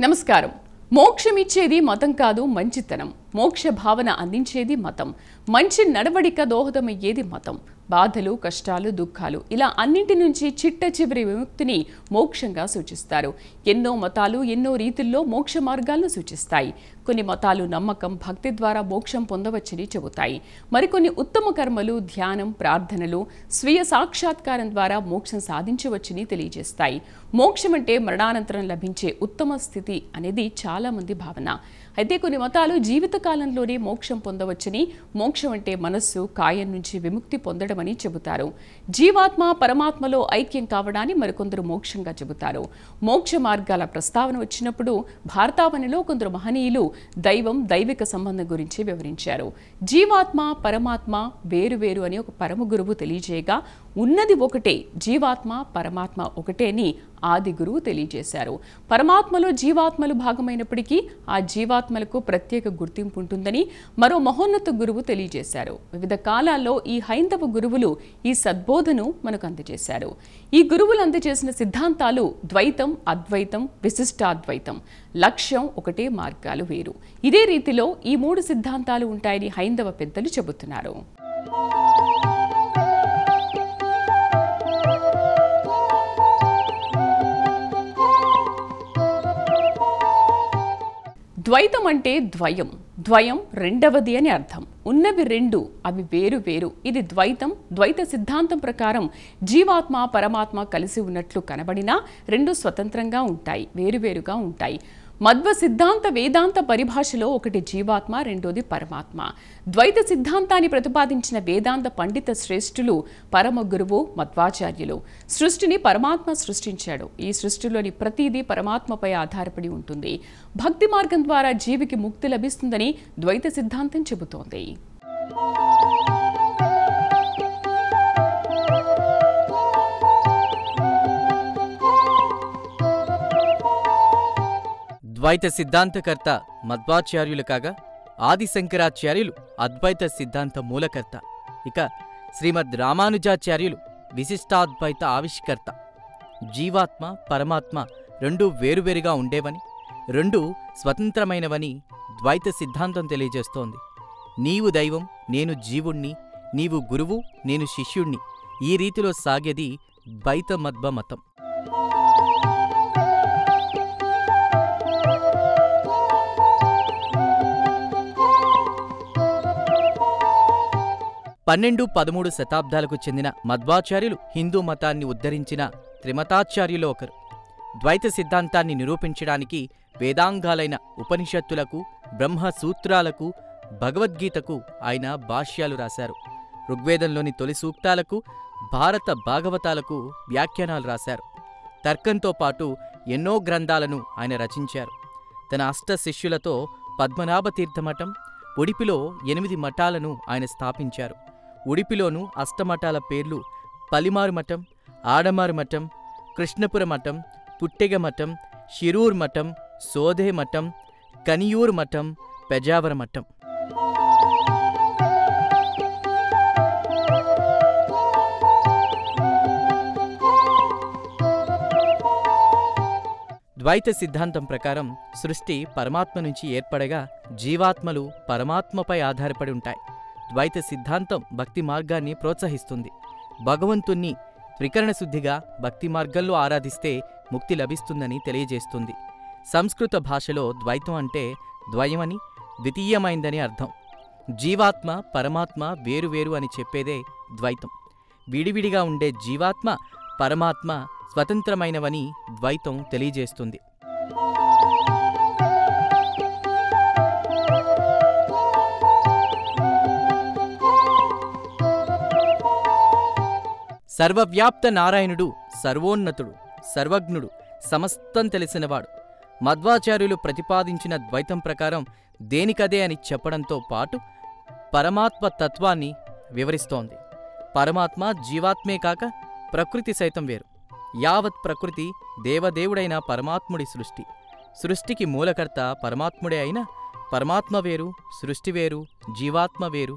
నమస్కారం. మోక్షమిచ్చేది మతం కాదు, మంచితనం. మోక్ష భావన అందించేది మతం. మంచి నడవడిక దోహదమయ్యేది మతం. బాధలు, కష్టాలు, దుఃఖాలు ఇలా అన్నింటి నుంచి చిట్ట చివరి విముక్తిని మోక్షంగా సూచిస్తారు. ఎన్నో మతాలు ఎన్నో రీతుల్లో మోక్ష మార్గాలను సూచిస్తాయి. కొన్ని మతాలు నమ్మకం, భక్తి ద్వారా మోక్షం పొందవచ్చని చెబుతాయి. మరికొన్ని ఉత్తమ కర్మలు, ధ్యానం, ప్రార్థనలు, స్వీయ సాక్షాత్కారం ద్వారా మోక్షం సాధించవచ్చని తెలియజేస్తాయి. మోక్షం అంటే మరణానంతరం లభించే ఉత్తమ స్థితి అనేది చాలా మంది భావన. అయితే కొన్ని మతాలు జీవితకాలంలోనే మోక్షం పొందవచ్చని, మోక్షం అంటే మనస్సు, కాయం నుంచి విముక్తి పొందడమని చెబుతారు. జీవాత్మ పరమాత్మలో ఐక్యం కావడాన్ని మరికొందరు మోక్షంగా చెబుతారు. మోక్ష మార్గాల ప్రస్తావన వచ్చినప్పుడు భారతావనిలో కొందరు మహనీయులు దైవం, దైవిక సంబంధం గురించి వివరించారు. జీవాత్మ పరమాత్మ వేరువేరు అని ఒక పరమ గురువు తెలియజేయగా, ఉన్నది ఒకటే, జీవాత్మ పరమాత్మ ఒకటే అని ఆది గురువు తెలియజేశారు. పరమాత్మలో జీవాత్మలు భాగమైనప్పటికీ ఆ జీవాత్మలకు ప్రత్యేక గుర్తింపు ఉంటుందని మరో మహోన్నత గురువు తెలియజేశారు. వివిధ కాలాల్లో ఈ హైందవ గురువులు ఈ సద్బోధను మనకు అందజేశారు. ఈ గురువులు అందజేసిన సిద్ధాంతాలు ద్వైతం, అద్వైతం, విశిష్టాద్వైతం. లక్ష్యం ఒకటే, మార్గాలు వేరు. ఇదే రీతిలో ఈ మూడు సిద్ధాంతాలు ఉంటాయని హైందవ పెద్దలు చెబుతున్నారు. ద్వైతం అంటే ద్వయం, ద్వయం రెండవది అని అర్థం. ఉన్నవి రెండు, అవి వేరు వేరు. ఇది ద్వైతం. ద్వైత సిద్ధాంతం ప్రకారం జీవాత్మ పరమాత్మ కలిసి ఉన్నట్లు కనబడినా రెండు స్వతంత్రంగా ఉంటాయి, వేరువేరుగా ఉంటాయి. మధ్వ సిద్ధాంత వేదాంత పరిభాషలో ఒకటి జీవాత్మ, రెండోది పరమాత్మ. ద్వైత సిద్ధాంతాన్ని ప్రతిపాదించిన వేదాంత పండిత శ్రేష్ఠులు పరమ గురువు మధ్వాచార్యులు. సృష్టిని పరమాత్మ సృష్టించాడు. ఈ సృష్టిలోని ప్రతిదీ పరమాత్మపై ఆధారపడి ఉంటుంది. భక్తి మార్గం ద్వారా జీవికి ముక్తి లభిస్తుందని ద్వైత సిద్ధాంతం చెబుతోంది. ద్వైత సిద్ధాంతకర్త మధ్వాచార్యులు కాగా, ఆదిశంకరాచార్యులు అద్వైత సిద్ధాంత మూలకర్త. ఇక శ్రీమద్ రామానుజాచార్యులు విశిష్టాద్వైత ఆవిష్కర్త. జీవాత్మ పరమాత్మ రెండూ వేరువేరుగా ఉండేవని, రెండూ స్వతంత్రమైనవని ద్వైత సిద్ధాంతం తెలియజేస్తోంది. నీవు దైవం, నేను జీవుణ్ణి, నీవు గురువు, నేను శిష్యుణ్ణి, ఈ రీతిలో సాగేది ద్వైత మధ్వ మతం. పన్నెండు 13 శతాబ్దాలకు చెందిన మధ్వాచార్యులు హిందూ మతాన్ని ఉద్ధరించిన త్రిమతాచార్యులో ఒకరు. ద్వైత సిద్ధాంతాన్ని నిరూపించడానికి వేదాంగాలైన ఉపనిషత్తులకు, బ్రహ్మసూత్రాలకు, భగవద్గీతకు ఆయన భాష్యాలు రాశారు. ఋగ్వేదంలోని తొలి సూక్తాలకు, భారత భాగవతాలకు వ్యాఖ్యానాలు రాశారు. తర్కంతో పాటు ఎన్నో గ్రంథాలను ఆయన రచించారు. తన అష్ట శిష్యులతో పద్మనాభతీర్థమఠం, ఉడిపిలో 8 మఠాలను ఆయన స్థాపించారు. ఉడిపిలోను అష్టమఠాల పేర్లు పలిమారు మఠం, ఆడమారు మఠం, కృష్ణపుర మఠం, పుట్టెగ మఠం, షిరూర్ మఠం, సోదే మఠం, కనియూర్ మఠం, పెజావర మఠం. ద్వైత సిద్ధాంతం ప్రకారం సృష్టి పరమాత్మ నుంచి ఏర్పడగా, జీవాత్మలు పరమాత్మపై ఆధారపడి ఉంటాయి. ద్వైత సిద్ధాంతం భక్తి మార్గాన్ని ప్రోత్సహిస్తుంది. భగవంతుణ్ణి త్రికరణ శుద్ధిగా భక్తి మార్గంలో ఆరాధిస్తే ముక్తి లభిస్తుందని తెలియజేస్తుంది. సంస్కృత భాషలో ద్వైతం అంటే ద్వయమని, ద్వితీయమైందని అర్థం. జీవాత్మ పరమాత్మ వేరువేరు అని చెప్పేదే ద్వైతం. విడివిడిగా ఉండే జీవాత్మ పరమాత్మ స్వతంత్రమైనవని ద్వైతం తెలియజేస్తుంది. సర్వవ్యాప్త నారాయణుడు సర్వోన్నతుడు, సర్వజ్ఞుడు, సమస్తం తెలిసినవాడు. మధ్వాచార్యులు ప్రతిపాదించిన ద్వైతం ప్రకారం దేనికదే అని చెప్పడంతో పాటు పరమాత్మ తత్వాన్ని వివరిస్తోంది. పరమాత్మ జీవాత్మే కాక ప్రకృతి సైతం వేరు. యావత్ ప్రకృతి దేవదేవుడైన పరమాత్ముడి సృష్టి. సృష్టికి మూలకర్త పరమాత్ముడే అయినా పరమాత్మ వేరు, సృష్టి వేరు, జీవాత్మ వేరు,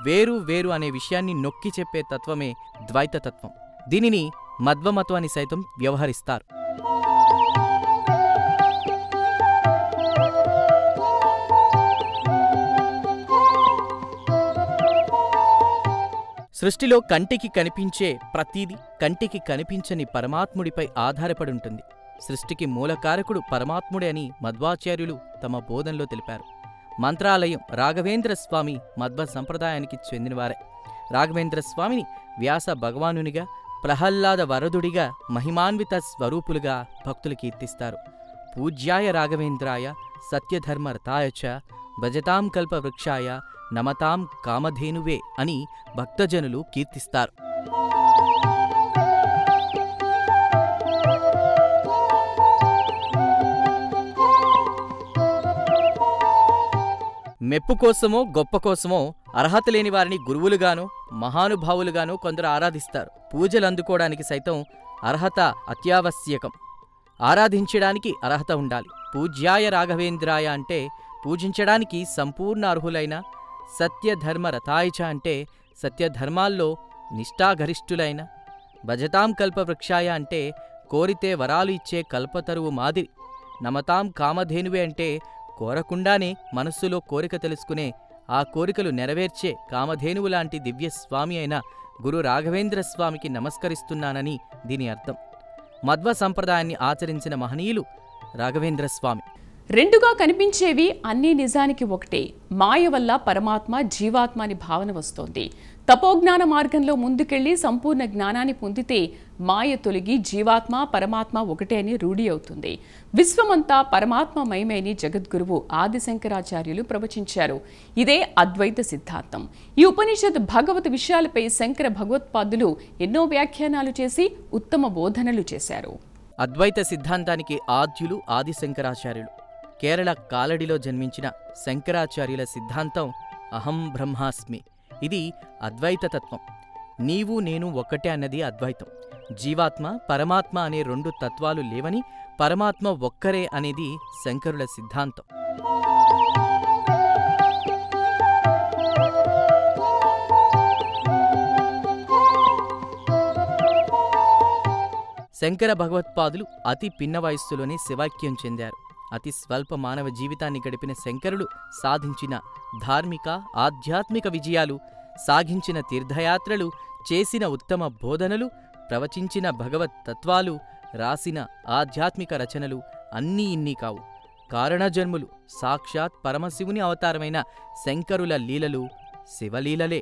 వేరు వేరు అనే విషయాన్ని నొక్కి చెప్పే తత్వమే ద్వైతతత్వం. దీనిని మధ్వమతం అని సైతం వ్యవహరిస్తారు. సృష్టిలో కంటికి కనిపించే ప్రతీది కంటికి కనిపించని పరమాత్ముడిపై ఆధారపడి ఉంటుంది. సృష్టికి మూలకారకుడు పరమాత్ముడే అని మధ్వాచార్యులు తమ బోధనలో తెలిపారు. మంత్రాలయం రాఘవేంద్ర స్వామి మధ్వ సంప్రదాయానికి చెందినవారే. రాఘవేంద్ర స్వామిని వ్యాస భగవానునిగా, ప్రహ్లాద వరదుడిగా, మహిమాన్విత స్వరూపులుగా భక్తులు కీర్తిస్తారు. పూజ్యాయ రాఘవేంద్రాయ సత్యధర్మ రతాయ చ భజతాం కల్పవృక్షాయ నమతాం కామధేనువే అని భక్తజనులు కీర్తిస్తారు. మెప్పు కోసమో గొప్ప కోసమో అర్హత లేని వారిని గురువులుగానో మహానుభావులుగానో కొందరు ఆరాధిస్తారు. పూజలు అందుకోవడానికి సైతం అర్హత అత్యావశ్యకం. ఆరాధించడానికి అర్హత ఉండాలి. పూజ్యాయ రాఘవేంద్రాయ అంటే పూజించడానికి సంపూర్ణ అర్హులైన, సత్యధర్మ రతాయచ అంటే సత్యధర్మాల్లో నిష్ఠాగరిష్ఠులైన, భజతాం కల్పవృక్షాయ అంటే కోరితే వరాలు ఇచ్చే కల్పతరువు మాదిరి, నమతాం కామధేనువే అంటే కోరకుండానే మనస్సులో కోరిక తెలుసుకునే, ఆ కోరికలు నెరవేర్చే కామధేనువు లాంటి దివ్యస్వామి అయిన గురు రాఘవేంద్ర స్వామికి నమస్కరిస్తున్నానని దీని అర్థం. మధ్వ సంప్రదాయాన్ని ఆచరించిన మహనీయులు రాఘవేంద్రస్వామి. రెండుగా కనిపించేవి అన్నీ నిజానికి ఒకటే. మాయ వల్ల పరమాత్మ, జీవాత్మ అని భావన వస్తోంది. తపోజ్ఞాన మార్గంలో ముందుకెళ్లి సంపూర్ణ జ్ఞానాన్ని పొందితే మాయ తొలగి జీవాత్మ, పరమాత్మ ఒకటే అని రూఢి అవుతుంది. విశ్వమంతా పరమాత్మమయమని జగద్గురువు ఆదిశంకరాచార్యులు ప్రవచించారు. ఇదే అద్వైత సిద్ధాంతం. ఈ ఉపనిషత్ భగవత్ విషయాలపై శంకర భగవత్పాదులు ఎన్నో వ్యాఖ్యానాలు చేసి ఉత్తమ బోధనలు చేశారు. అద్వైత సిద్ధాంతానికి ఆద్యులు ఆదిశంకరాచార్యులు. కేరళ కాలడిలో జన్మించిన శంకరాచార్యుల సిద్ధాంతం అహం బ్రహ్మాస్మి. ఇది అద్వైతతత్వం. నీవు నేను ఒక్కటే అన్నది అద్వైతం. జీవాత్మ, పరమాత్మ అనే రెండు తత్వాలు లేవని, పరమాత్మ ఒక్కరే అనేది శంకరుల సిద్ధాంతం. శంకర భగవత్పాదులు అతి పిన్న వయస్సులోనే శివైక్యం చెందారు. అతి స్వల్ప మానవ జీవితాన్ని గడిపిన శంకరులు సాధించిన ధార్మిక, ఆధ్యాత్మిక విజయాలు, సాగించిన తీర్థయాత్రలు, చేసిన ఉత్తమ బోధనలు, ప్రవచించిన భగవత్ తత్వాలు, రాసిన ఆధ్యాత్మిక రచనలు అన్నీ ఇన్ని కావు. కారణజన్ములు, సాక్షాత్ పరమశివుని అవతారమైన శంకరుల లీలలు శివలీలలే.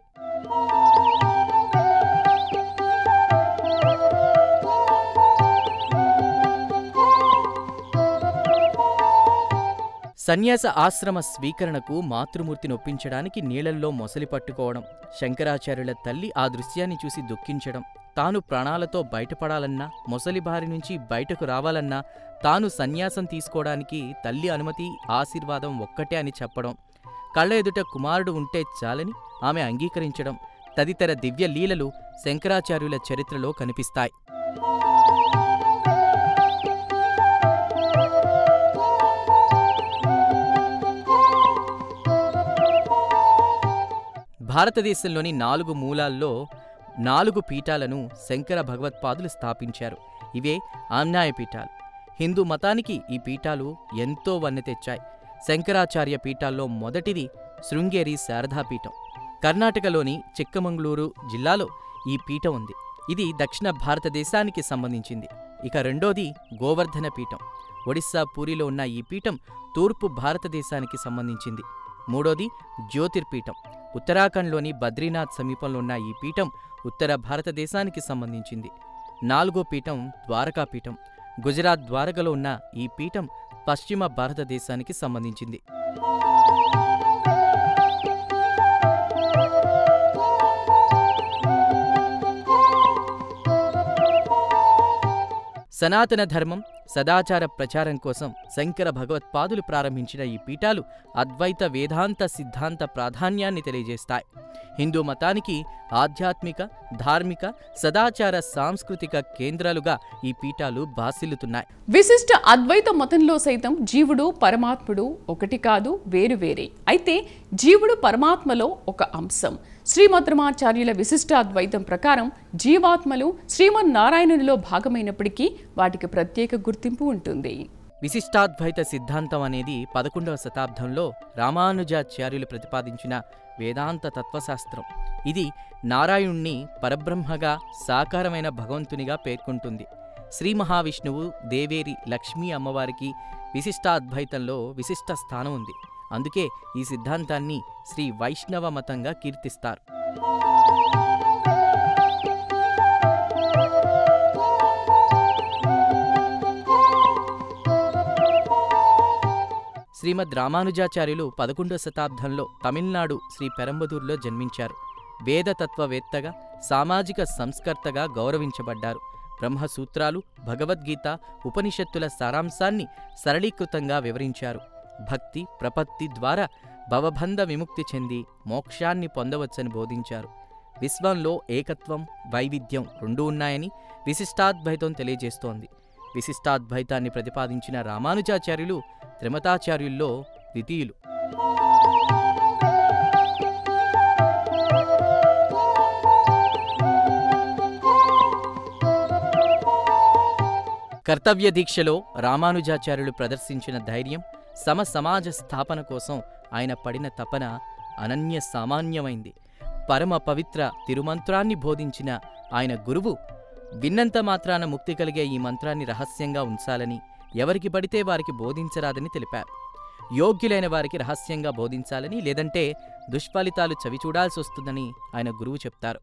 సన్యాస ఆశ్రమ స్వీకరణకు మాతృమూర్తిని ఒప్పించడానికి నీళ్లల్లో మొసలి పట్టుకోవడం, శంకరాచార్యుల తల్లి ఆ దృశ్యాన్ని చూసి దుఃఖించడం, తాను ప్రాణాలతో బయటపడాలన్నా, మొసలి బారి నుంచి బయటకు రావాలన్నా తాను సన్యాసం తీసుకోవడానికి తల్లి అనుమతి, ఆశీర్వాదం ఒక్కటే అని చెప్పడం, కళ్ళ ఎదుట కుమారుడు ఉంటే చాలని ఆమె అంగీకరించడం తదితర దివ్య లీలలు శంకరాచార్యుల చరిత్రలో కనిపిస్తాయి. భారతదేశంలోని 4 మూలాల్లో 4 పీఠాలను శంకర భగవత్పాదులు స్థాపించారు. ఇవే ఆమ్నాయ పీఠాలు. హిందూ మతానికి ఈ పీఠాలు ఎంతో వన్నె తెచ్చాయి. శంకరాచార్య పీఠాల్లో మొదటిది శృంగేరి శారదాపీఠం. కర్ణాటకలోని చిక్కమంగళూరు జిల్లాలో ఈ పీఠం ఉంది. ఇది దక్షిణ భారతదేశానికి సంబంధించింది. ఇక రెండోది గోవర్ధన పీఠం. ఒడిస్సా పూరిలో ఉన్న ఈ పీఠం తూర్పు భారతదేశానికి సంబంధించింది. మూడోది జ్యోతిర్పీఠం. ఉత్తరాఖండ్లోని బద్రీనాథ్ సమీపంలో ఉన్న ఈ పీఠం ఉత్తర భారతదేశానికి సంబంధించింది. 4వ పీఠం ద్వారకాపీఠం. గుజరాత్ ద్వారకలో ఉన్న ఈ పీఠం పశ్చిమ భారతదేశానికి సంబంధించింది. సనాతన ధర్మం, సదాచార ప్రచారం కోసం శంకర భగవత్పాదులు ప్రారంభించిన ఈ పీఠాలు అద్వైత వేదాంత సిద్ధాంత ప్రాధాన్యాన్ని తెలియజేస్తాయి. హిందూ మతానికి ఆధ్యాత్మిక, ధార్మిక, సదాచార, సాంస్కృతిక కేంద్రాలుగా ఈ పీఠాలు బాసిల్లుతున్నాయి. విశిష్ట అద్వైత మతంలో సైతం జీవుడు పరమాత్ముడు ఒకటి కాదు, వేరువేరే. అయితే జీవుడు పరమాత్మలో ఒక అంశం. శ్రీమద్రమాచార్యుల విశిష్ట అద్వైతం ప్రకారం జీవాత్మలు శ్రీమన్నారాయణునిలో భాగమైనప్పటికీ వాటికి ప్రత్యేక గుర్తింపు ఉంటుంది. విశిష్టాద్వైత సిద్ధాంతం అనేది 11వ శతాబ్దంలో రామానుజాచార్యులు ప్రతిపాదించిన వేదాంత తత్వశాస్త్రం. ఇది నారాయణుణ్ణి పరబ్రహ్మగా, సాకారమైన భగవంతునిగా పేర్కొంటుంది. శ్రీ మహావిష్ణువు, దేవేరి లక్ష్మీ అమ్మవారికి విశిష్టాద్వైతంలో విశిష్ట స్థానం ఉంది. అందుకే ఈ సిద్ధాంతాన్ని శ్రీ వైష్ణవ మతంగా కీర్తిస్తారు. శ్రీమద్ రామానుజాచార్యులు 11వ శతాబ్దంలో తమిళనాడు శ్రీ పెరంబదూరులో జన్మించారు. వేదతత్వవేత్తగా, సామాజిక సంస్కర్తగా గౌరవించబడ్డారు. బ్రహ్మసూత్రాలు, భగవద్గీత, ఉపనిషత్తుల సారాంశాన్ని సరళీకృతంగా వివరించారు. భక్తి, ప్రపత్తి ద్వారా భవబంధ విముక్తి చెంది మోక్షాన్ని పొందవచ్చని బోధించారు. విశ్వంలో ఏకత్వం, వైవిధ్యం రెండూ ఉన్నాయని విశిష్టాద్వైతం తెలియజేస్తోంది. విశిష్టాద్వైతాన్ని ప్రతిపాదించిన రామానుజాచార్యులు త్రిమతాచార్యుల్లో ద్వితీయులు. కర్తవ్య దీక్షలో రామానుజాచార్యులు ప్రదర్శించిన ధైర్యం, సమాజ స్థాపన కోసం ఆయన పడిన తపన అనన్య సామాన్యమైంది. పరమ పవిత్ర తిరుమంత్రాన్ని బోధించిన ఆయన గురువు విన్నంత మాత్రాన ముక్తి కలిగే ఈ మంత్రాన్ని రహస్యంగా ఉంచాలని, ఎవరికి పడితే వారికి బోధించరాదని తెలిపారు. యోగ్యులైన వారికి రహస్యంగా బోధించాలని, లేదంటే దుష్ఫలితాలు చవిచూడాల్సి వస్తుందని ఆయన గురువు చెప్తారు.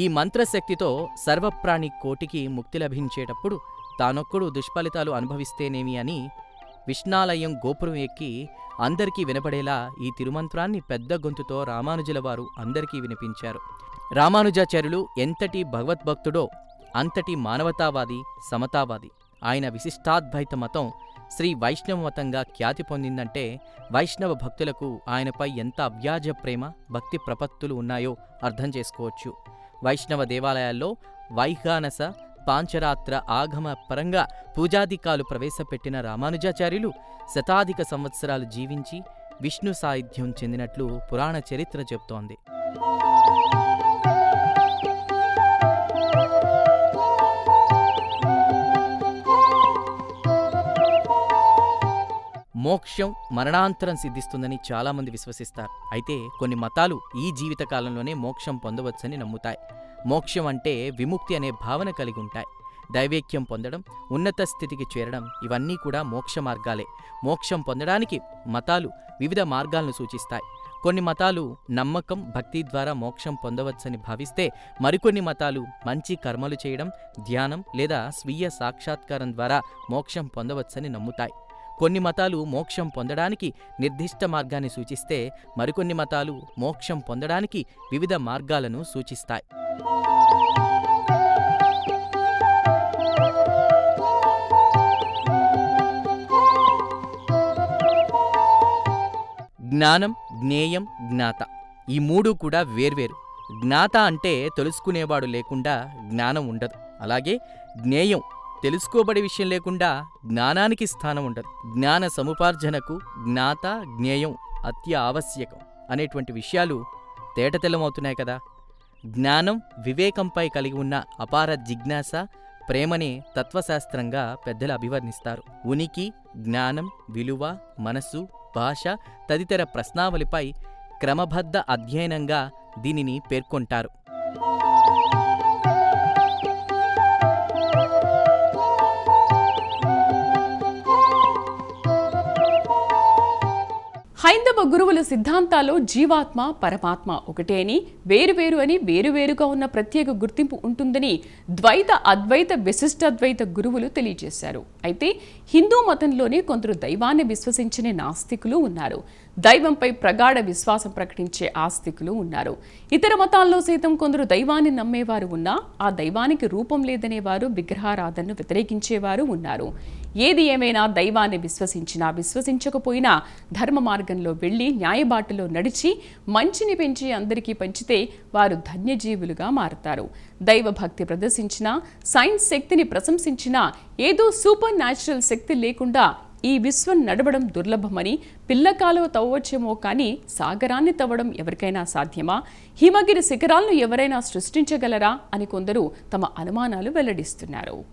ఈ మంత్రశక్తితో సర్వప్రాణి కోటికి ముక్తి లభించేటప్పుడు తానొక్కడు దుష్ఫలితాలు అనుభవిస్తేనేమి అని విష్ణాలయం గోపురం ఎక్కి అందరికీ వినపడేలా ఈ తిరుమంత్రాన్ని పెద్ద గొంతుతో రామానుజుల వారు అందరికీ వినిపించారు. రామానుజాచార్యులు ఎంతటి భగవద్భక్తుడో అంతటి మానవతావాది, సమతావాది. ఆయన విశిష్టాద్వైత మతం శ్రీ వైష్ణవ మతంగా ఖ్యాతి పొందిందంటే వైష్ణవ భక్తులకు ఆయనపై ఎంత అవ్యాజ ప్రేమ, భక్తి ప్రపత్తులు ఉన్నాయో అర్థం చేసుకోవచ్చు. వైష్ణవ దేవాలయాల్లో వైఖానస, పాంచరాత్ర ఆగమ పరంగా పూజాధికాలు ప్రవేశపెట్టిన రామానుజాచార్యులు శతాధిక సంవత్సరాలు జీవించి విష్ణు సాయుధ్యం చెందినట్లు పురాణ చరిత్ర చెబుతోంది. మోక్షం మరణాంతరం సిద్ధిస్తుందని చాలామంది విశ్వసిస్తారు. అయితే కొన్ని మతాలు ఈ జీవితకాలంలోనే మోక్షం పొందవచ్చని నమ్ముతాయి. మోక్షం అంటే విముక్తి అనే భావన కలిగి ఉంటాయి. దైవేక్యం పొందడం, ఉన్నత స్థితికి చేరడం ఇవన్నీ కూడా మోక్ష మార్గాలే. మోక్షం పొందడానికి మతాలు వివిధ మార్గాలను సూచిస్తాయి. కొన్ని మతాలు నమ్మకం, భక్తి ద్వారా మోక్షం పొందవచ్చని భావిస్తే, మరికొన్ని మతాలు మంచి కర్మలు చేయడం, ధ్యానం లేదా స్వీయ సాక్షాత్కారం ద్వారా మోక్షం పొందవచ్చని నమ్ముతాయి. కొన్ని మతాలు మోక్షం పొందడానికి నిర్దిష్ట మార్గాన్ని సూచిస్తే, మరికొన్ని మతాలు మోక్షం పొందడానికి వివిధ మార్గాలను సూచిస్తాయి. జ్ఞానం, జ్ఞేయం, జ్ఞాత ఈ మూడు కూడా వేర్వేరు. జ్ఞాత అంటే తెలుసుకునేవాడు లేకుండా జ్ఞానం ఉండదు. అలాగే జ్ఞేయం తెలుసుకోబడే విషయం లేకుండా జ్ఞానానికి స్థానం ఉండదు. జ్ఞాన సముపార్జనకు జ్ఞాత, జ్ఞేయం అత్య ఆవశ్యకం అనేటువంటి విషయాలు తేటతెల్లమవుతున్నాయి కదా. జ్ఞానం వివేకంపై కలిగి ఉన్న అపార జిజ్ఞాస, ప్రేమనే తత్వశాస్త్రంగా పెద్దలు అభివర్ణిస్తారు. ఉనికి, జ్ఞానం, విలువ, మనసు, భాష తదితర ప్రశ్నావళిపై క్రమబద్ధ అధ్యయనంగా దీనిని పేర్కొంటారు. హైందవ గురువుల సిద్ధాంతాల్లో జీవాత్మ, పరమాత్మ ఒకటే అని, వేరువేరు అని, వేరువేరుగా ఉన్న ప్రత్యేక గుర్తింపు ఉంటుందని ద్వైత, అద్వైత, విశిష్టాద్వైత గురువులు తెలియజేశారు. అయితే హిందూ మతంలోనే కొందరు దైవాన్ని విశ్వసించని నాస్తికులు ఉన్నారు. దైవంపై ప్రగాఢ విశ్వాసం ప్రకటించే ఆస్తికులు ఉన్నారు. ఇతర మతాల్లో సైతం కొందరు దైవాన్ని నమ్మేవారు ఉన్నా ఆ దైవానికి రూపం లేదనేవారు విగ్రహారాధనను వ్యతిరేకించేవారు ఉన్నారు. ఏది ఏమైనా దైవాన్ని విశ్వసించినా విశ్వసించకపోయినా ధర్మ మార్గంలో వెళ్లి న్యాయబాటలో నడిచి మంచిని పెంచి అందరికీ పంచితే వారు ధన్యజీవులుగా మారుతారు. దైవ భక్తి ప్రదర్శించినా సైన్స్ శక్తిని ప్రశంసించినా ఏదో సూపర్ న్యాచురల్ శక్తి లేకుండా ఈ విశ్వం నడవడం దుర్లభమని, పిల్లకాలో తవ్వచ్చేమో కానీ సాగరాన్ని తవ్వడం ఎవరికైనా సాధ్యమా? హిమగిరి శిఖరాలను ఎవరైనా సృష్టించగలరా అని కొందరు తమ అనుమానాలు వెల్లడిస్తున్నారు.